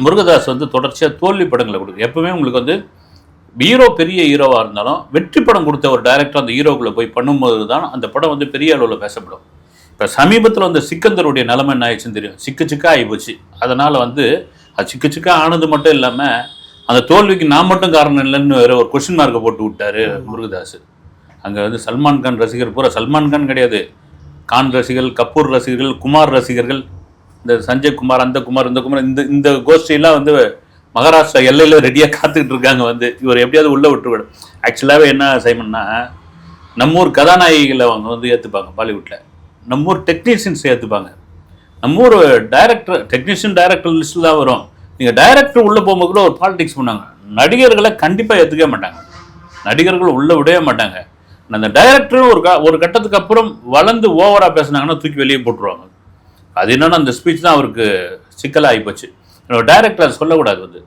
முருகதாஸ் வந்து தொடர்ச்சியாக தோல்வி படங்களை கொடுக்கு. எப்பவுமே உங்களுக்கு வந்து ஹீரோ பெரிய ஹீரோவாக இருந்தாலும் வெற்றி படம் கொடுத்த ஒரு டைரக்டர் அந்த ஹீரோக்குள்ளே போய் பண்ணும்போது தான் அந்த படம் வந்து பெரிய அளவில் பேசப்படும். இப்போ சமீபத்தில் வந்து சிக்கந்தருடைய நிலைமை என்ன ஆயிடுச்சுன்னு தெரியும். சிக்கா ஆகிப்போச்சு. அதனால் வந்து அது சிக்கா ஆனது மட்டும் இல்லாமல் அந்த தோல்விக்கு நான் மட்டும் காரணம் இல்லைன்னு வேற ஒரு கொஸ்டின் மார்க்கை போட்டு விட்டாரு முருகதாஸ். அங்கே வந்து சல்மான் கான் ரசிகர் பூரா, சல்மான் கான் கிடையாது, கான் ரசிகர்கள், கபூர் ரசிகர்கள், குமார் ரசிகர்கள், இந்த சஞ்சய் குமார், அந்த குமார், இந்த குமார், இந்த இந்த கோஷ்டியெல்லாம் வந்து மகாராஷ்டிரா எல்லையில் ரெடியாக காத்துக்கிட்டு இருக்காங்க. வந்து இவர் எப்படியாவது உள்ளே விட்டுவிடும். ஆக்சுவலாகவே என்ன சைமன்னா, நம்ம ஊர் கதாநாயகிகளை அவங்க வந்து ஏற்றுப்பாங்க பாலிவுட்டில், நம்ம ஊர் டெக்னீஷியன்ஸ் ஏற்றுப்பாங்க, நம்ம ஊர் டைரக்டர் டெக்னீஷியன் டைரக்டர் லிஸ்ட்டில் தான் வரும். நீங்கள் டைரக்டர் உள்ளே போகும்போது கூட ஒரு பாலிடிக்ஸ் பண்ணாங்க. நடிகர்களை கண்டிப்பாக ஏற்றுக்கவே மாட்டாங்க, நடிகர்கள் உள்ளே விடவே மாட்டாங்க. அந்த டைரக்டரும் ஒரு கட்டத்துக்கு அப்புறம் வளர்ந்து ஓவராக பேசினாங்கன்னா தூக்கி வெளியே போட்டுருவாங்க. அது என்னன்னா அந்த ஸ்பீச் தான் அவருக்கு சிக்கலாக ஆகிப்போச்சு. டைரக்டர் சொல்லக்கூடாது. வந்து